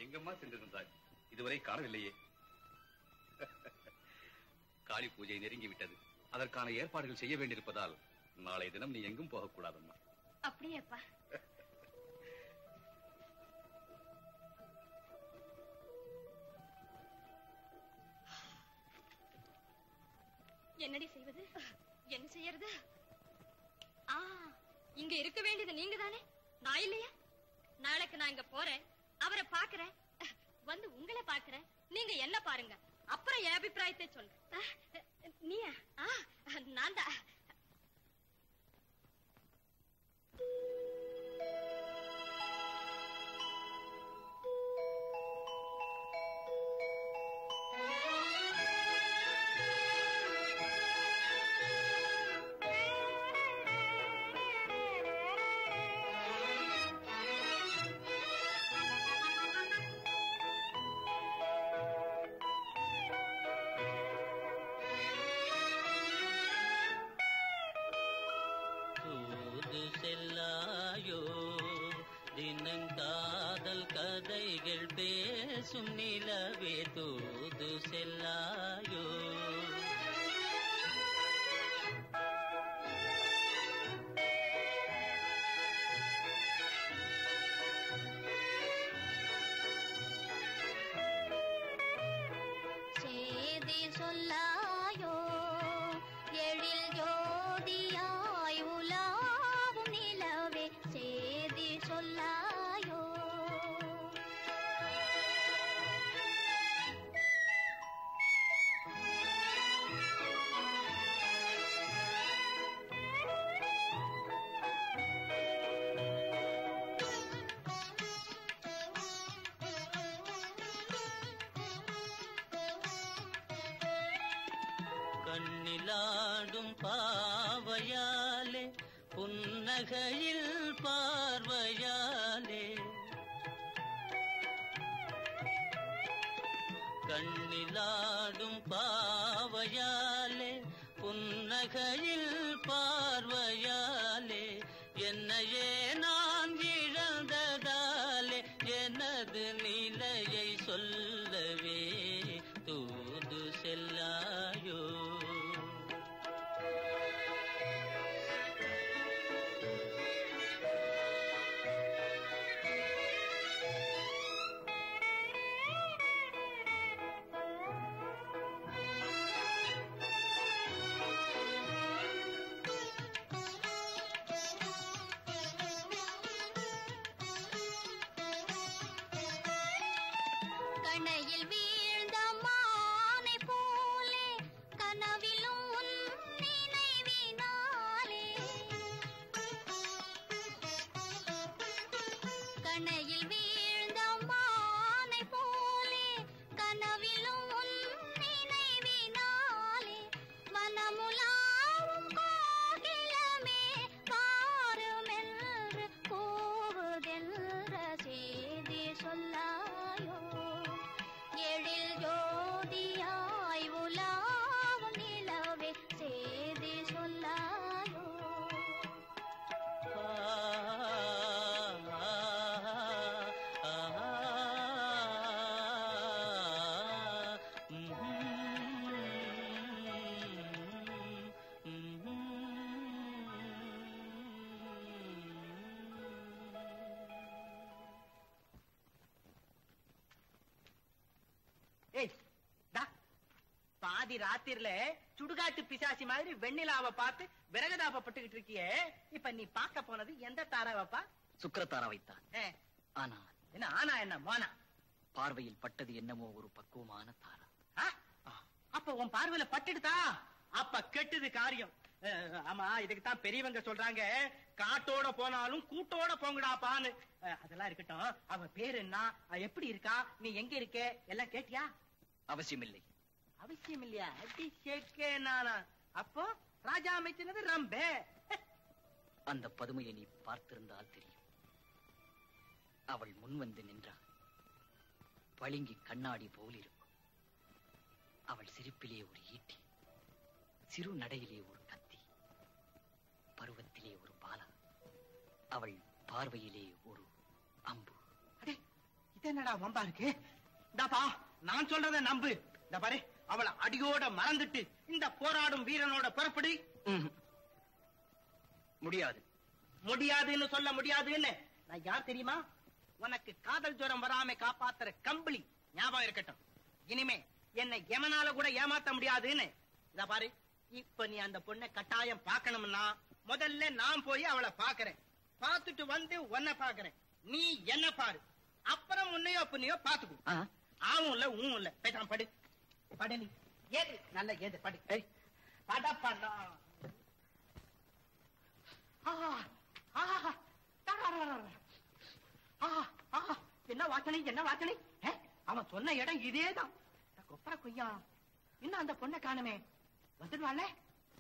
எங்கம்மா சென்றிருந்தாய்? இதுவரை காணவில்லையே. காளி பூஜை நெருங்கி விட்டது. அதற்கான ஏற்பாடுகள் செய்ய வேண்டியிருப்பதால் நாளை தினம் நீ எங்கும் போகக்கூடாதம்மா. அப்படியேப்பா. என்னடி செய்வது? என்ன செய்யறது? இங்க இருக்க வேண்டியது நீங்க தானே, நான் இல்லையா? நாளைக்கு நான் இங்க போறேன், அவரை பாக்குறேன், வந்து உங்களை பாக்குறேன், நீங்க என்ன பாருங்க, அப்புறம் என் அபிப்பிராயத்தை சொல்றேன். நீயா? நான் தான். கதைகள் பேசும் நிலவே தூது செல்லாயோ. சேதி சொல்லாயோ எழில் ஜோதியாய் உலாவும் நிலவே சேதி சொல்லாயோ. கண்ணிலாடும் பாவையாலே புன்னகையில் பார்வையாலே, கண்ணிலாடும் பாவையாலே புன்னகையில் பார்வையாலே, என்னையே நான் இழந்ததாலே எனது நிலையை சொல்லவே தூது செல்லாயோ. கணையில் வீழ்ந்த மானை போலே கனவிலும் உன் நினைவினாலே, கணையில் வீழ்ந்த மானை போலே கனவிலும் உன் நினைவினாலே, மனமுலாவும் கோகிலமே பாருமென்று கூவுதென்ற செய்தி சொல்லாயோ. எழில் ஜோதியாய் உலாவும் நிலவே சேதி சொல்லாயோ. பாதி ராத்திரில சுடுகாட்டு பிசாசி மாதிரி வெண்ணிலாவை பார்த்து விரகதாபப்பட்டுக்கிட்டு இருக்கியே, இப்ப நீ பார்க்க போனது எந்த தாராவப்பா? சுக்கிரத்தாராவைத்தான். ஆனால் என்ன ஆனா என்ன மோனா? பார்வையில் பட்டது என்னமோ ஒரு பக்குவமான தாரா. அப்ப உன் பார்வையில பட்டுடுதா? அப்ப கெட்டுது காரியம். ஆமா, இதுக்குத்தான் பெரியவங்க சொல்றாங்க, காட்டோட போனாலும் கூட்டோட போங்கடாப்பான்னு. அதெல்லாம் இருக்கட்டும், அவ பேரு என்ன, எப்படி இருக்கா, நீ எங்க இருக்க எல்லாம் கேட்டியா? அவசியமில்லை. அவசியம் இல்லையா? நானா? அப்போ ராஜா அமைச்சது ரம்பே. அந்த பதுமையை நீ பார்த்திருந்தால் தெரியும். அவள் முன் வந்து நின்றாள். பளிங்கி கண்ணாடி போல் இருக்கும். அவள் சிரிப்பிலே ஒரு ஈட்டி, சிறு நடையிலே ஒரு கத்தி, பருவத்திலே ஒரு பாலா, அவள் பார்வையிலே ஒரு அம்பு. இது என்னடா வம்பா இருக்கு? இந்தாப்பா, நான் சொல்றத நம்பு. இந்த பாரு, அவளை அடியோட மறந்துட்டு இந்த போராடும் வீரனோட புறப்படி. முடியாது. முடியாதுன்னு சொல்ல முடியாதுன்னு நான் யார் தெரியுமா? உனக்கு காதல் ஜுரம் வராம காப்பாத்துற கம்பளி. ஞாபகம் இருக்கட்டும். இனிமே என்னை எமனால கூட ஏமாத்த முடியாதுன்னு. இத பாரு, இப்ப நீ அந்த பொண்ணை கட்டாயம் பார்க்கணும்னா முதல்ல நான் போய் அவளை பாக்குறேன். பார்த்துட்டு வந்து உன்னை பாக்குறேன். நீ என்ன பாரு. அப்புறம் உன்னையோ புண்ணையோ பாத்துக்கும். ஆவும் இல்ல ஊவும் இல்ல. பேசாம படு. படு நீ. ஏது நல்ல ஏது படு. பட பண்ணா. என்ன வாசனை, என்ன வாசனை? அவன் சொன்ன இடம் இதேதான். கொப்பர கொய்யா, இன்னும் அந்த பொண்ணை காணுமே. வந்துடுவாள்?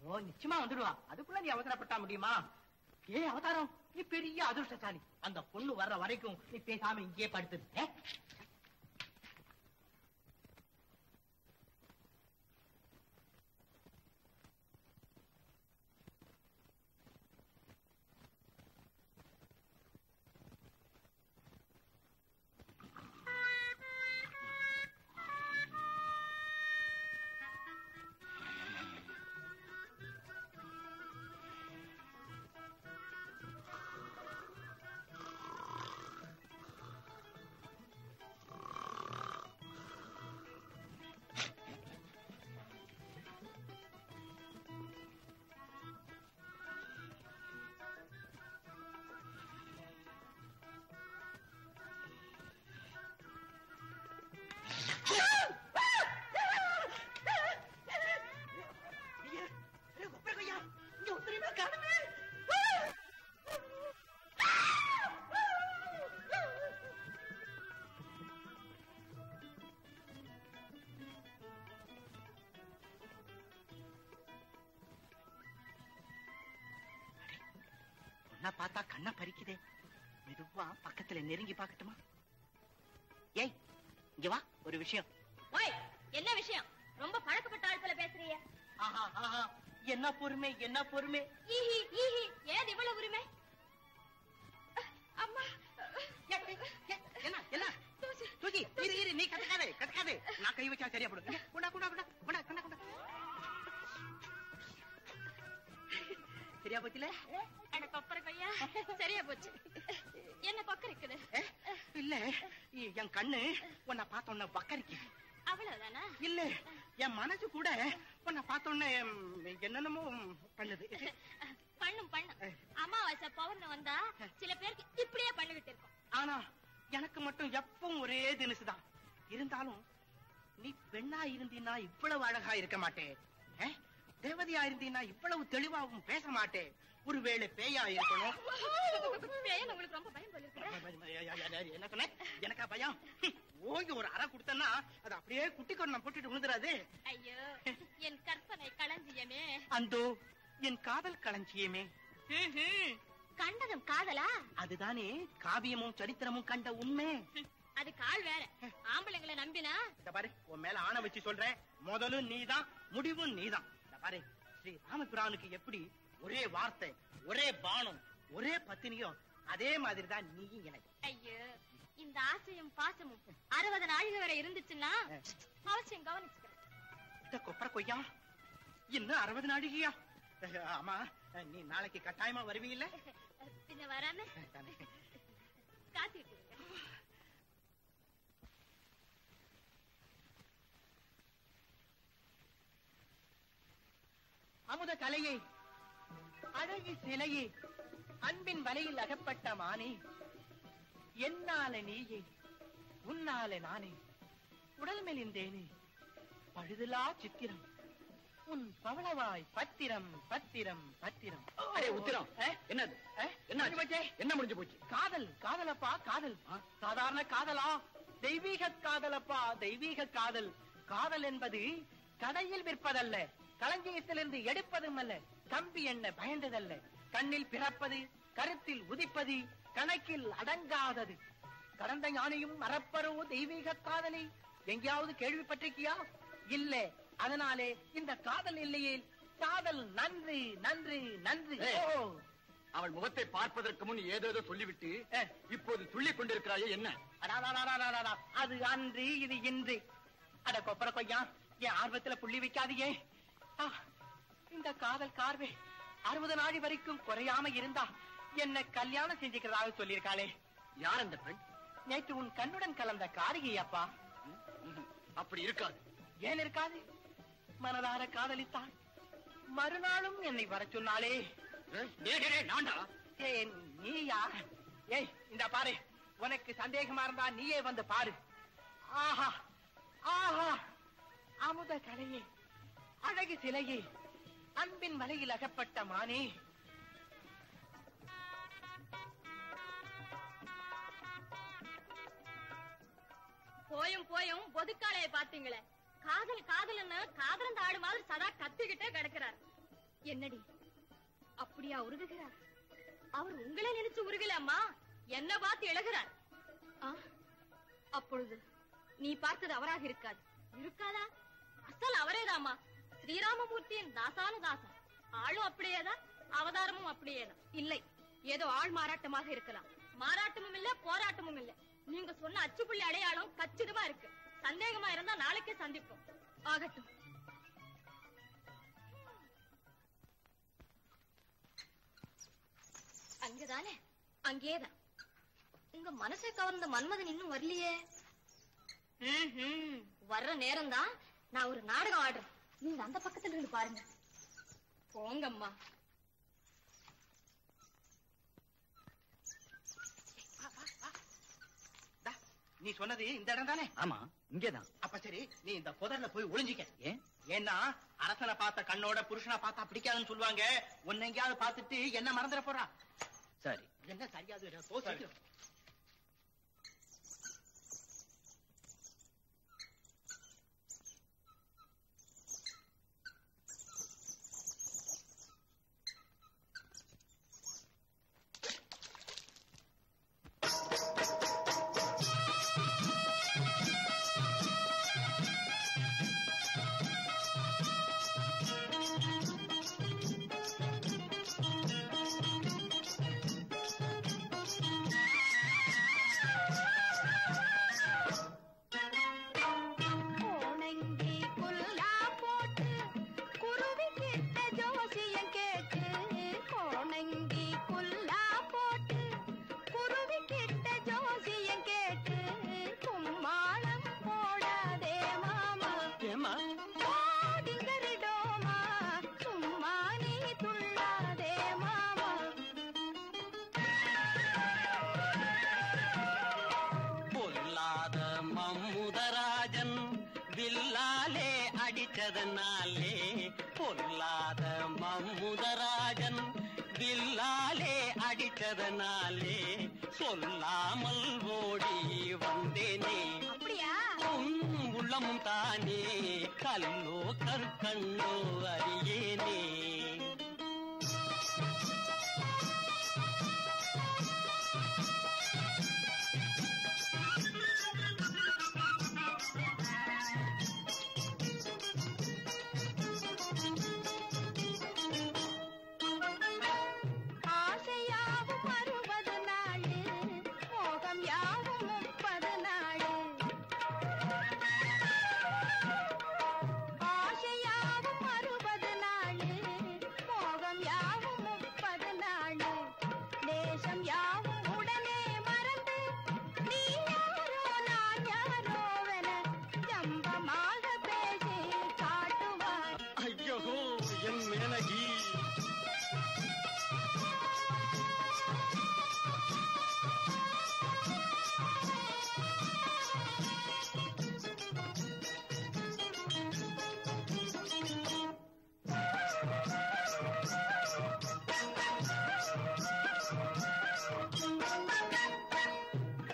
ஓ, நிச்சயமா வந்துடுவா. அதுக்குள்ள நீ அவசரப்பட்டா முடியுமா? ஏ அவதாரம், நீ பெரிய அதிர்ஷ்டசாலி. அந்த பொண்ணு வர்ற வரைக்கும் நீ பேசாம இங்கேயே படுத்து. பார்த்தா கண்ண பறிக்குதே. மெதுவா பக்கத்துல நெருங்கி பாக்கட்டுமா? ஏய், இங்க வா, ஒரு விஷயம். என்ன விஷயம்? ரொம்ப பழக்கப்பட்ட ஆட்கள பேசுறீங்க. என்ன பொறுமை, என்ன பொறுமை. ஏது இவ்வளவு உரிமை? அம்மா, என்ன என்ன தூக்கி இரு, நீ கத்துக்காதே கத்துக்காதே. நான் கை வச்சா சரியா போடும். குண்டா குண்டா குண்டா குண்டா குண்டா குண்டா. சரியா போச்சுல? கொப்பரை கொய்யா, சரியா போச்சு. என்ன கொக்கரை இருக்குது? இல்ல, என் கண்ணு உன்னை பார்த்தோன்ன வக்கரிக்கு. அவ்வளவுதானா? இல்ல, என் மனசு கூட உன்னை பார்த்தோன்ன என்னென்னமோ பண்ணுது. பண்ணும் பண்ணும். அமாவாசை பௌர்ணமி வந்தா சில பேருக்கு இப்படியே பண்ணிக்கிட்டு இருக்கும். ஆனா எனக்கு மட்டும் எப்பவும் ஒரே தினசுதான். இருந்தாலும் நீ பெண்ணா இருந்தீன்னா இவ்வளவு அழகா இருக்க மாட்டேன். தேவதையா இருந்தீன்னா இவ்வளவு தெளிவாகவும் பேச மாட்டேன். ஒருவேளை பேயா இருக்கணும். உங்களுக்கு ரொம்ப பயம் போல இருக்கு. என்ன சொன்ன? எனக்கா பயம்? ஓங்கி ஒரு அறை கொடுத்தனா அது அப்படியே குட்டி கொண்டு போட்டுட்டு விழுந்துராது. ஐயோ, என் கற்பனை களஞ்சியமே. அந்தோ என் காதல் களஞ்சியமே. கண்டதும் காதலா? அதுதானே காவியமும் சரித்திரமும் கண்ட உண்மை. அது கால் வேற. ஆம்பளைங்களை நம்பினா பாரு, உன் மேல ஆணை வச்சு சொல்றேன். முதலும் நீதான், முடிவும் நீதான். பாரு, ஸ்ரீ ராமபிரானுக்கு எப்படி ஒரே வார்த்தை, ஒரே பானம், ஒரே பத்தினியும், அதே மாதிரிதான் நீயும் எனக்கு. ஐயோ, இந்த ஆசையும் பாசமும் 60 நாழிகை வரை இருந்துச்சுன்னா அவசியம் கவனிச்சுக்கிறேன். கொப்பர கொய்யா, இன்னும் 60 நாழிகையா? ஆமா, நீ நாளைக்கு கட்டாயமா வருவீல்ல? பின்ன வராம காத்துட்டு. அமுத கலையை, அழகி சிலையே, அன்பின் வலையில் அகப்பட்ட மானே, என்னால நீயே, உன்னால நானே, உடல் மெலிந்தேனே, பழுதுலா சித்திரம், உன் பவளவாய் பத்திரம் பத்திரம் பத்திரம். உத்திரம் என்னது? என்ன முடிஞ்சு போச்சு? காதல், காதலப்பா காதல். சாதாரண காதலா? தெய்வீக காதலப்பா, தெய்வீக காதல். காதல் என்பது கடையில் விற்பதல்ல, களஞ்சியத்திலிருந்து எடுப்பதும் அல்ல, கம்பி என்ன பயந்ததல்ல, கண்ணில் பிறப்பது, கருத்தில் உதிப்பது, கணக்கில் அடங்காதது. கடந்த ஞானியும் மறப்பரோ தெய்வீக காதலை எங்கேயாவது கேள்விப்பட்டிருக்கியா? இல்ல. அதனாலே இந்த காதல் இல்லையே. காதல் நன்று நன்று நன்று. அவள் முகத்தை பார்ப்பதற்கு முன் ஏதேதோ சொல்லிவிட்டு இப்போது துள்ளிக் கொண்டிருக்கிறாயே என்ன? அது அன்று இது இன்று. அட கொப்பர கொய்யா, என் ஆர்வத்துல புள்ளி வைக்காதீங்க. இந்த காதல் கார்வே 60 நாள் வரைக்கும் குறையாம இருந்தா என்ன கல்யாணம் செஞ்சுக்கிறதாக சொல்லியிருக்காளே. யார் அந்த பெண்? நேற்று உன் கண்ணுடன் கலந்த காரிகை அப்பா. அப்படி இருக்காது. ஏன் இருக்காது? மனதார காதலித்தாள். மறுநாளும் என்னை வர சொன்னாலே. நான்டா? நீயா? ஏய், இந்த பாரு, உனக்கு சந்தேகமா இருந்தா நீயே வந்து பாரு. ஆஹா ஆஹா, அமுத கலையே, அழகு சிலையே, அன்பின் மலையில் அகப்பட்ட மானே. போயும் போயும் பொதுக்காளைய பாத்தீங்களே, காதல் காதல்னு காதலந்த ஆடு மாதிரி சதா கத்திக்கிட்டே கிடக்கிறார். என்னடி அப்படியா உருகுகிறார்? அவர் உங்களை நினைச்சு உருகலம்மா, என்ன பார்த்து எழுகிறார். அப்பொழுது நீ பார்த்தது அவராக இருக்காது. இருக்காதா? அசல் அவரேதாமா, ஸ்ரீராமமூர்த்தியின் தாசானு தாசன். ஆளும் அப்படியேதான், அவதாரமும் அப்படியேதான். இல்லை, ஏதோ ஆள் மாறாட்டமாக இருக்கலாம். மாறாட்டமும் இல்ல, போராட்டமும் இல்ல. நீங்க சொன்ன அச்சுப்புள்ளி அடையாளம் கச்சிதமா இருக்கு. சந்தேகமா இருந்தா நாளைக்கே சந்திப்போம். ஆகட்டும். அங்கதானே? அங்கேதான். உங்க மனசை கவர்ந்த மன்மதன் இன்னும் வரலையே. வர்ற நேரம் தான். நான் ஒரு நாடகம் ஆடுறேன், நீங்க அந்த பக்கத்துல இருந்து பாருங்க. போங்கம்மா. நீ சொன்னது இந்த இடம் தானே? ஆமா, இங்கேதான். அப்ப சரி, நீ இந்த புதர்ல போய் ஒளிஞ்சிக்க. ஏன்? ஏன்னா அரசனை பார்த்த கண்ணோட புருஷனை பார்த்தா பிடிக்காதுன்னு சொல்லுவாங்க. உன்னை எங்கேயாவது பார்த்துட்டு என்ன மறந்துட போறா. சரி. என்ன சரியாது? அடிச்சதனாலே பொல்லாத மம்முதராஜன் வில்லாலே அடிச்சதனாலே சொல்லாமல் ஓடி வந்தேனே. அப்படியா? உள்ளமும் தானே கல்லோ கற்கண்ணோ அறியேனே.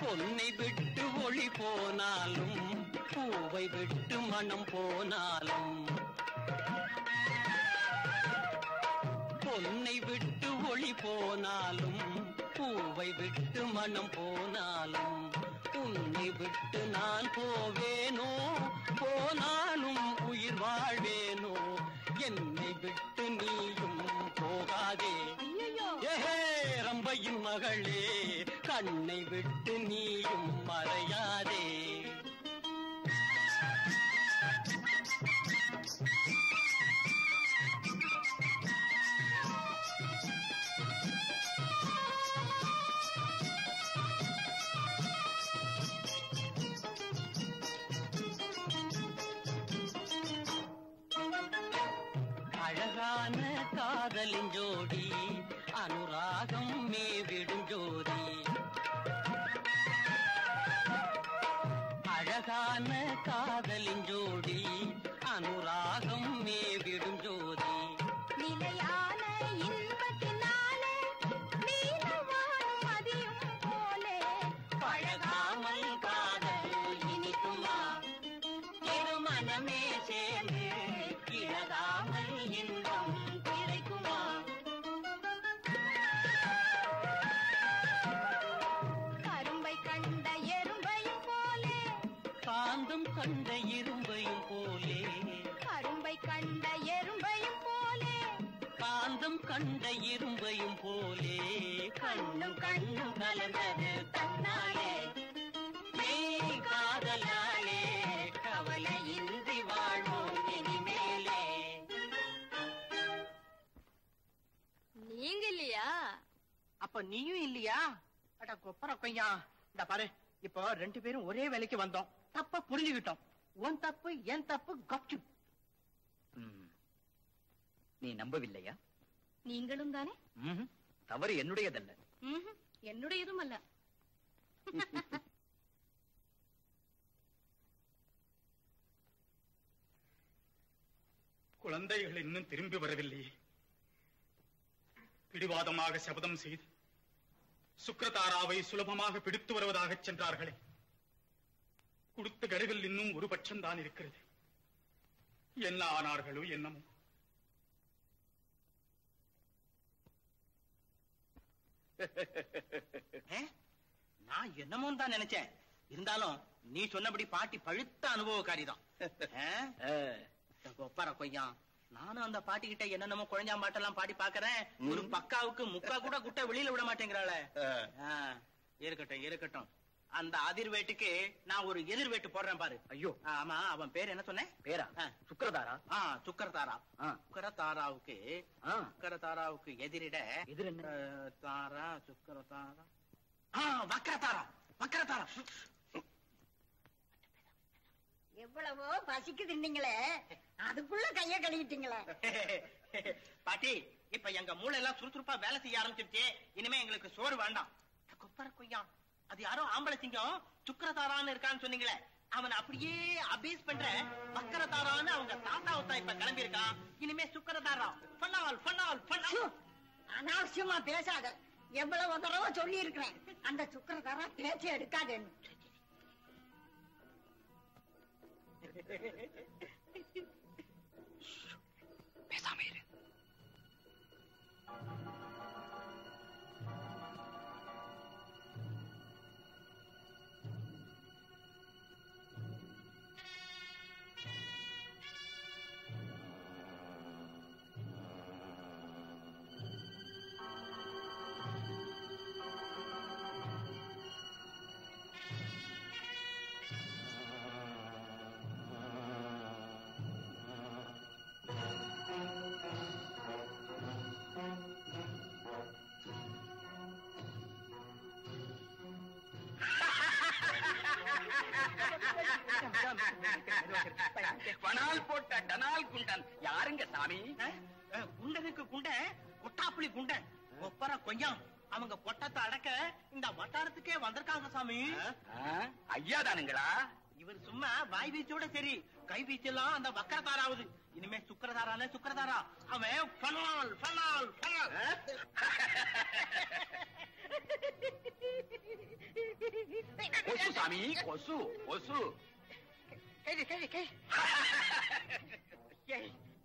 பொன்னை விட்டு ஒளி போனாலும் பூவை விட்டு மனம் போனாலும் பொன்னை விட்டு ஒளி போனாலும் பூவை விட்டு மனம் போனாலும் உன்னை விட்டு நான் போவேனோ போனாலும் உயிர் வாழ்வேனோ என்னை விட்டு நீயும் போகாதே. ஐயோ, ஏஹே மகளே கண்ணை விட்டு நீயும் மறையாதே. அழகான காதலின் ஜோடி அனுராகம் மேவிடும் ஜோதி. அழகான காதலின் ஜோடி அனுராகம் மேவிடும் ஜோதி. நிலையான இன்பத்தினாலே மீனவானும் மதியும் போலே பழகாமல் காதல் இனிக்குமா? திருமணமே சேர்ந்து இழகாமல் இன்பம் கிடைக்குமா? கரும்பை கண்ட எறும்பையும் போலே காந்தம் கண்ட இரும்பையும் போலே. கரும்பை கண்ட எறும்பையும் போலே காந்தம் கண்ட இரும்பையும் போலே. கண்ணும் கண்ணும் கலந்தது தன்னாலே. நீ காதலாலே கவலையின்றி வாழ்வோம் இனிமேலே. நீங்க இல்லையா? அப்ப நீயும் இல்லையா? அட கொப்பர கொய்யா, இந்த பாரு, இப்போ 2 பேரும் ஒரே வேலைக்கு வந்தோம், தப்ப புரிஞ்சுக்கிட்டோம். உன் தப்பு என் தப்பு கப்சு. நீ நம்பவில்லையா? நீங்களும் தானே? தவறு என்னுடையதல்ல. என்னுடையதும் அல்ல. குழந்தைகள் இன்னும் திரும்பி வரவில்லையே. பிடிவாதமாக சபதம் செய்து சுக்ரதாராவை சுலபமாக பிடித்து வருவதாக சென்றார்களே. கொடுத்த கடுவில் இன்னும் ஒரு பட்சம் தான் இருக்கிறது. என்ன ஆனார்களோ என்னமோ. நான் என்னமோ தான் நினைச்சேன். இருந்தாலும் நீ சொன்னபடி பாட்டி பழுத்த அனுபவக்காரிதான். கொப்பர கொய்யா, நானும் அந்த பாட்டி கிட்ட என்னென்னமோ குழஞ்சாம்பாட்டெல்லாம் பாடி பாக்குறேன். ஒரு பக்காவுக்கு முக்கா கூட குட்டை வெளியில விட மாட்டேங்கிறாள. இருக்கட்டும் இருக்கட்டும், அந்த அதிர்வேட்டுக்கு நான் ஒரு எதிர்வேட்டு போடுறேன் பாரு. ஐயோ, ஆமா, அவன் பேர் என்ன சொன்னேன்? பேரா? சுக்ரதாரா. சுக்கரதாரா. சுக்கரதாராவுக்கு சுக்கரதாராவுக்கு எதிரிட எதிர் என்ன? தாரா சுக்கரதாரா. வக்கரதாரா. வக்கரதாரா. எவ்வளவோ பசிக்கு தின்னீங்களே, அதுக்குள்ள கைய கழுவிட்டீங்களே. பாட்டி, இப்ப எங்க மூளை எல்லாம் சுறுசுறுப்பா வேலை செய்ய ஆரம்பிச்சிருச்சு. இனிமே எங்களுக்கு சோறு வேண்டாம். கொப்பர கொய்யா, அது யாரோ ஆம்பளை சிங்கம் சுக்கரதாரான்னு இருக்கான்னு சொன்னீங்களே, அவன் அப்படியே அபேஸ் பண்ற வக்கரதாரான்னு அவங்க தாத்தாவத்தான் இப்ப கிளம்பி இருக்கான். இனிமே சுக்கரதாரா. ஃபன்னால் ஃபன்னால் ஃபன்னால். அனாவசியமா பேசாத. எவ்வளவு தடவை சொல்லி இருக்கிறேன், அந்த சுக்கரதாரா பேச்சு எடுக்காதேன்னு. பேசாம இரு. பனால் போட்ட டனால் குண்டன் யாருங்க சாமி? குண்டனுக்கு குண்டன் கொட்டாப்புளி குண்டன். கொப்பர கொய்யாம், அவங்க கொட்டத்தை அடக்க இந்த வட்டாரத்துக்கே வந்திருக்காங்க சாமி. ஐயா தானுங்களா? இவர் சும்மா வாய் வீச்சோட சரி, கை வீச்செல்லாம் அந்த வக்கரதாராவது. இனிமே சுக்கரதாரான சுக்கரதாரா. அவன் ஃபனால் ஃபனால் ஃபனால். கொசு சாமி, கொசு கொசு.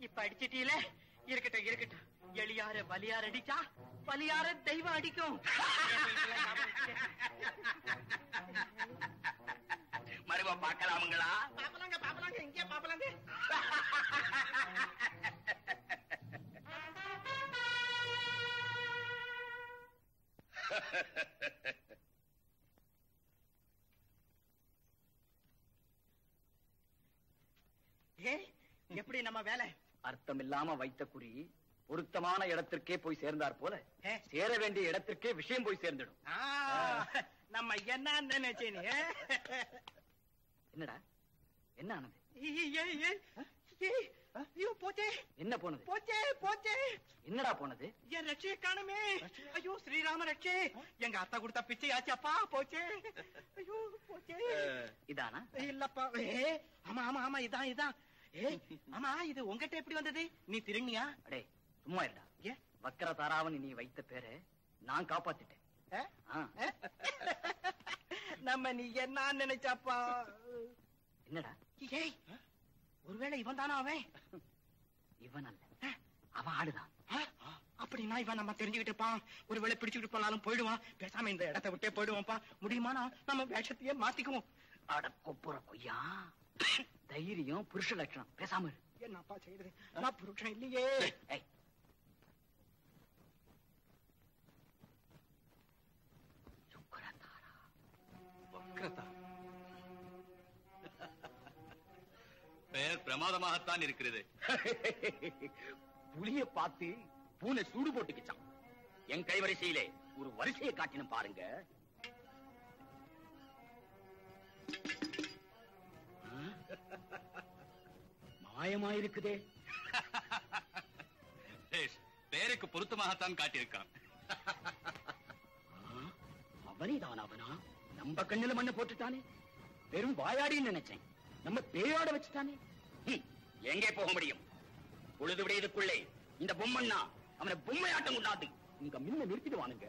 இப்ப அடிச்சிட்டீல, இருக்கட்டும் இருக்கட்டும். எளியார பலியார் அடிச்சா பலியார தெய்வம் அடிக்கும். மறுவ பார்க்கலாமுங்களா? பாப்பலாங்க பாப்பலாங்க, இங்கே பாப்பலாங்க. எப்படி நம்ம வேலை? அர்த்தம் இல்லாம வைத்த குறி பொருத்தமான இடத்திற்கே போய் சேர்ந்தார் போல சேர வேண்டிய இடத்திற்கே விஷயம் போய் சேர்ந்துடும். நம்ம என்ன நினைச்சேன்? என்னடா என்ன ஆனது? ஐயோ போச்சே. என்ன போனது? போச்சே போச்சே. என்னடா போனது? என் ரட்சையை காணுமே. ஐயோ ஸ்ரீராம ரட்சே, எங்க அத்தா கொடுத்த பிச்சை ஆச்சப்பா. போச்சே. ஐயோ போச்சே. இதானா? இல்லப்பா. ஆமா ஆமா ஆமா இதான் இதான். ஆமா இது உங்ககிட்ட எப்படி வந்தது? நீ திரும்பியா? அடே சும்மா இல்லடா. வக்கரதாராவன் நீ வைத்த பேரை நான் காப்பாத்திட்டேன். நம்ம நீ என்ன நினைச்சாப்பா? என்னடா? ஏய் ஒருவேளை இவன் தானா அவன்? இவன் அல்ல, அவன் ஆடுதான். அப்படின்னா இவன் நம்ம தெரிஞ்சுக்கிட்டுப்பான். ஒருவேளை பிடிச்சுக்கிட்டு போனாலும் போயிடுவான். பேசாம இந்த இடத்தை விட்டே போயிடுவான்ப்பா. முடியுமானா நம்ம வேஷத்தையே மாத்திக்குவோம். அட கொப்புற கொய்யா, தைரியம் புருஷ லட்சணம். பேசாம என்னப்பா செய்யுது? நான் புருஷன் இல்லையே. சுக்கரதாரா. வக்ரதாரா பெயர் பிரமாதமாகத்தான் இருக்கிறது. புலிய பார்த்து பூனை சூடு போட்டுக்கிச்சான். என் கைவரிசையிலே ஒரு வரிசையை காட்டின பாருங்க. மாயமாயிருக்குதே. பெயருக்கு பொருத்தமாகத்தான் காட்டியிருக்கான். அவனிதான் அவனா? நம்ம கண்ணுல மண்ணை போட்டுட்டானே. வெறும் வாயாடின்னு நினைச்சேன். நம்ம பேயாட வச்சுட்டானே. எங்கே போக முடியும்? பொழுது விடையதுக்குள்ளே இந்த பொம்மண்ணா அவனை பொம்மையாட்டம் கொண்டாது உங்க மின்ன நிறுத்திடுவானுங்க.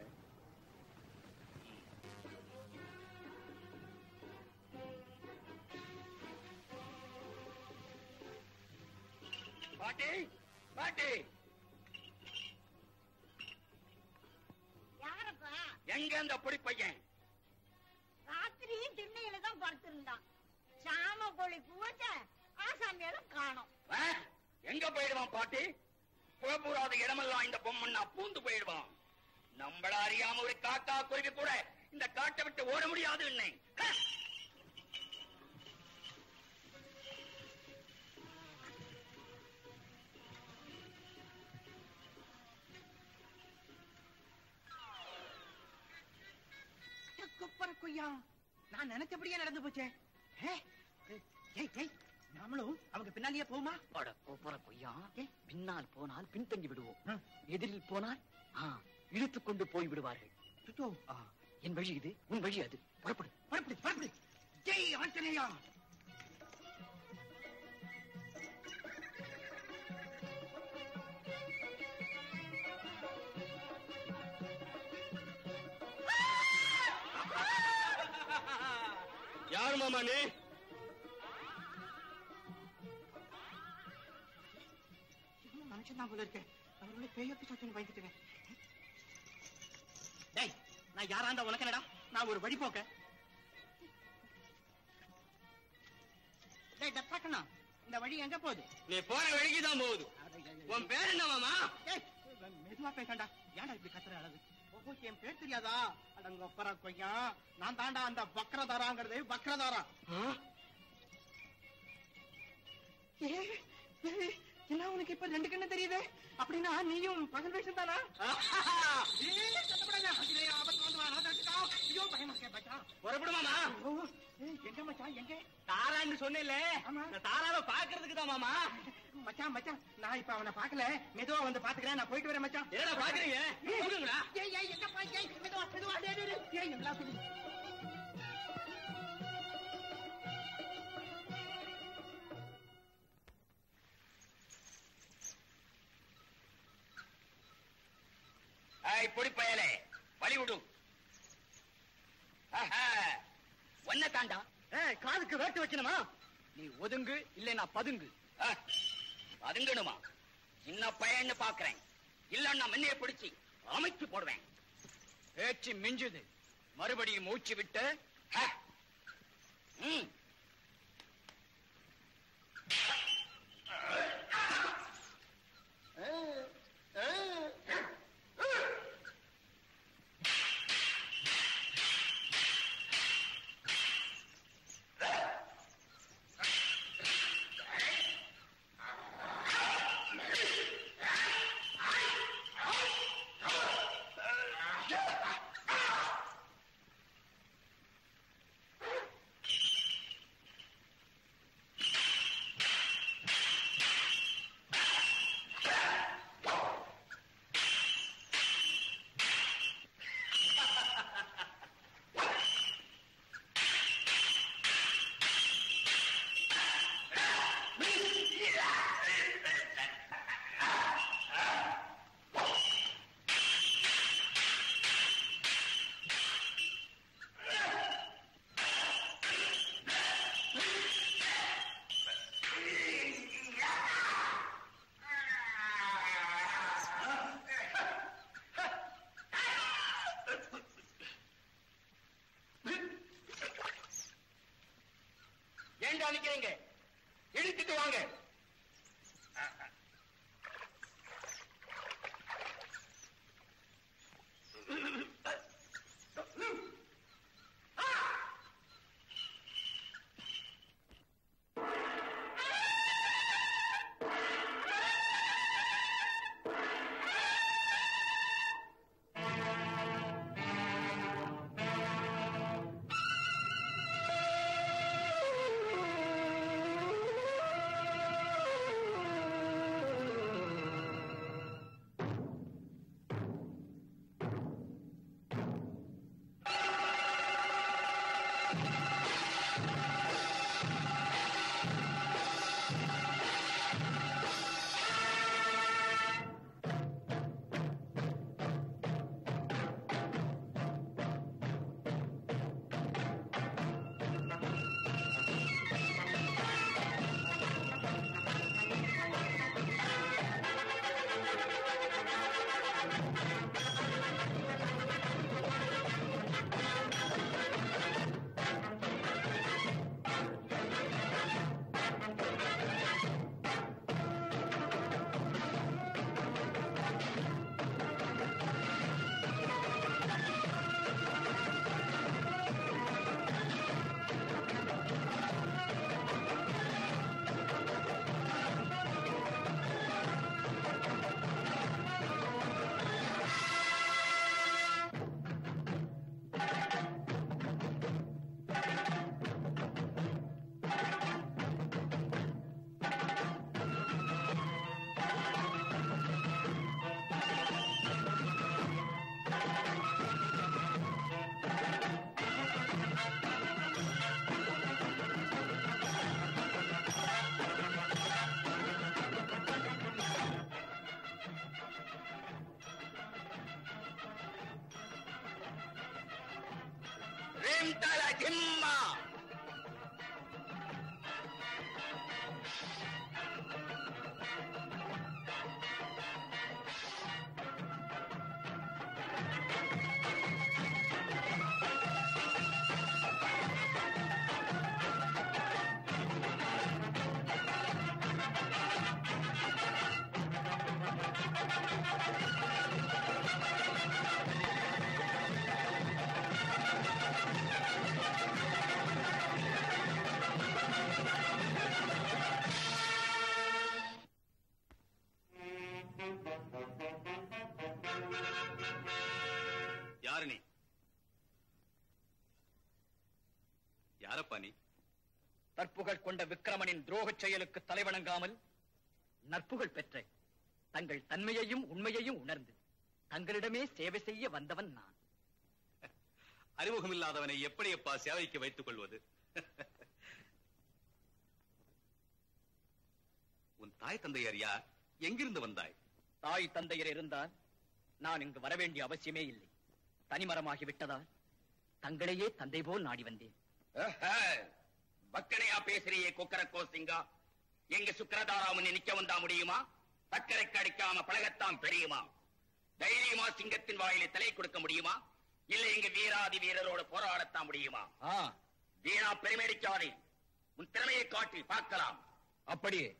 பாட்டி பாட்டி, யாரப்பா? எங்க அந்த பொடி பையன்? ராத்திரியும் திண்ணையில தான் படுத்திருந்தான். சாம கோழி கூச்ச ஆசாமியால காணோம். எங்க போயிடுவான் பாட்டி? புறப்பூராத இடமெல்லாம் இந்த பொம்மண்ணா பூந்து போயிடுவான். நம்மள அறியாம ஒரு காக்கா குருவி கூட இந்த காட்டை விட்டு ஓட முடியாது. என்ன குப்பர கொய்யா, நான் நினைச்சபடியே நடந்து போச்சே. நாமளும் அவங்க பின்னாலேயே போமா? கொப்புற கொய்யா, பின்னால் போனால் பின்தங்கி விடுவோம், எதிரில் போனால் இழுத்துக் கொண்டு போய் விடுவார்கள். என் வழி இது, உன் வழி அது. புறப்படு புறப்படு புறப்படு. ஜெய் ஆஞ்சநேயா. யாரு மாமா நீ? மனுஷன் தான் போல இருக்கேன். அவர்களே பேயப்பி சோச்சனை பயந்துட்டேன். டேய், நான் யாராண்டா உனக்கு என்னடா? நான் ஒரு வழி போக்க. டேய் டப்பாக்கண்ணா, இந்த வழி எங்க போகுது? நீ போற வழிக்குதான் போகுது. உன் பேர் என்ன மாமா? மெதுவா பேசண்டா. ஏன்டா இப்படி கத்துற அளவு? ஓஹோ, என் பேர் தெரியாதா? அடங்க ஒப்பர கொய்யா, நான் தாண்டா அந்த வக்ரதாராங்கிறது. வக்ரதாரா என்ன உனக்கு இப்ப ரெண்டு கண்ணு தெரியுது? அப்படின்னா நீயும் பகல் வேஷம் தானா? புறப்படுமாமா? எங்க மச்சான் எங்க? தாரான்னு சொன்னேன்ல, தாராவை பாக்குறதுக்கு தான் மாமா. மச்சான் மச்சான், நான் இப்ப அவனை பாக்கல. மெதுவா வந்து பாத்துக்கிறேன். நான் போயிட்டு வரேன் மச்சான். ஏடா பாக்குறீங்க? மெதுவா மெதுவா. எல்லாம் பொடி பயலே, வழி விடும். ஒன்ன தாண்டா காதுக்கு வேட்டு வைக்கணுமா? நீ ஒதுங்கு, இல்லை நான் பதுங்கு. பதுங்கணுமா? சின்ன பையன்னு பாக்குறேன். இல்லன்னா முன்னைய பிடிச்சி அமைச்சு போடுவேன். பேச்சு மிஞ்சுது. மறுபடியும் மூச்சு விட்டு எல்லாம் நிக்கிறீங்க? இழுத்துட்டு வாங்க. தற்புகழ் கொண்ட விக்கிரமனின் துரோகச் செயலுக்கு தலைவணங்காமல் நற்புகழ் பெற்ற தங்கள் தன்மையையும் உண்மையையும் உணர்ந்து தங்களிடமே சேவை செய்ய வந்தவன் நான். அறிமுகமில்லாதவனை எப்படி அப்பா சேவைக்கு வைத்துக் கொள்வது? உன் தாய் தந்தையர் யார்? எங்கிருந்து வந்தாய்? தாய் தந்தையர் இருந்தால் நான் இங்கு வரவேண்டிய அவசியமே இல்லை. தனிமரமாகி விட்டதால் தங்களையே தந்தை போல் நாடி வந்தேன். பக்கனையா பேசுறியே கொக்கரக்கோ சிங்கா? எங்க சுக்கரதாராமன் நிக்க வந்தா முடியுமா? சக்கரைக்கு அடிக்காம பழகத்தான் தெரியுமா? தைரியமா சிங்கத்தின் வாயிலை தலை கொடுக்க முடியுமா? இல்ல எங்க வீராதி வீரரோட போராடத்தான் முடியுமா? வீணா பெருமையடிக்காதே, உன் திறமையை காட்டி பார்க்கலாம். அப்படியே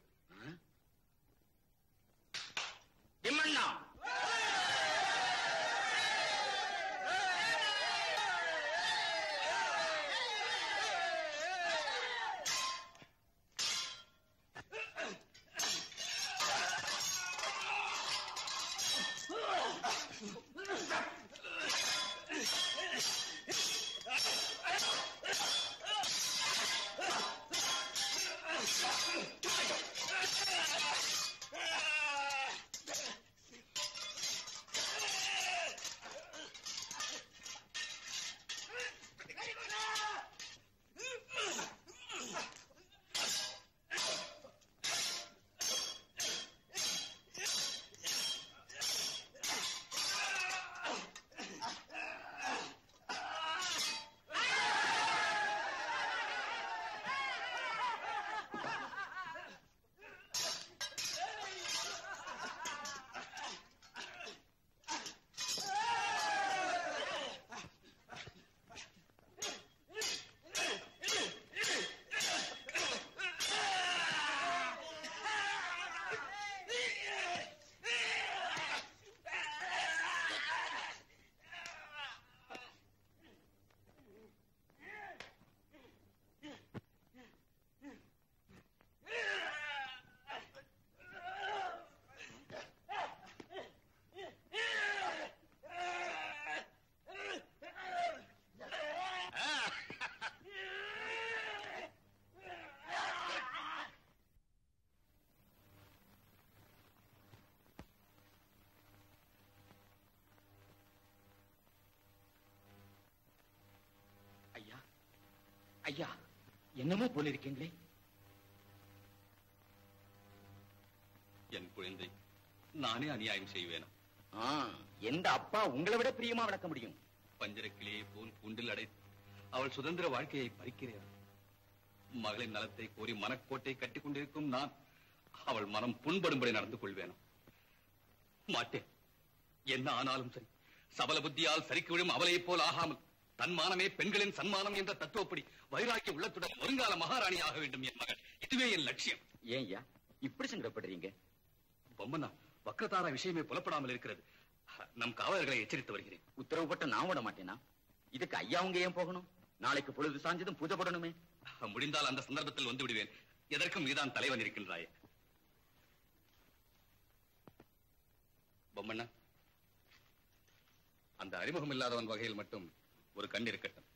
திம்மண்ணா, ஐயா, என்னமோ போல இருக்கீங்களே. என் குழந்தை நானே அநியாயம் செய்வேனா? எந்த அப்பா உங்களை விட பிரியமா வளர்க்க முடியும்? பஞ்சரக்கிளியை போல் கூண்டில் அடைத்து அவள் சுதந்திர வாழ்க்கையை பறிக்கிறேன். மகளின் நலத்தை கோரி மனக்கோட்டை கட்டிக் கொண்டிருக்கும் நான் அவள் மனம் புண்படும்படி நடந்து கொள்வேனா? மாட்டேன். என்ன ஆனாலும் சரி, சபல புத்தியால் சரிக்கு விழும் அவளையைப் போல் ஆகாமல் தன்மானமே பெண்களின் சன்மானம் என்ற தத்துவப்படி வைராக்கிய உள்ளத்துடன் வருங்கால மகாராணி ஆக வேண்டும் என் மகள். இதுவே என் லட்சியம். ஏன் ஐயா இப்படி சங்கடப்படுறீங்க? பொம்மண்ணா, வக்ரதாரா விஷயமே புலப்படாமல் இருக்கிறது. நம் காவலர்களை எச்சரித்து வருகிறேன். உத்தரவு போட்ட நான் விட மாட்டேனா? இதுக்கு ஐயா அவங்க ஏன் போகணும்? நாளைக்கு பொழுது சாஞ்சதும் பூஜை போடணுமே. முடிந்தால் அந்த சந்தர்ப்பத்தில் வந்து விடுவேன். எதற்கும் நீதான் தலைவன் இருக்கின்றாயே. பொம்மண்ணா, அந்த அறிமுகம் இல்லாதவன் வகையில் மட்டும் ஒரு கண் இருக்கட்டும்.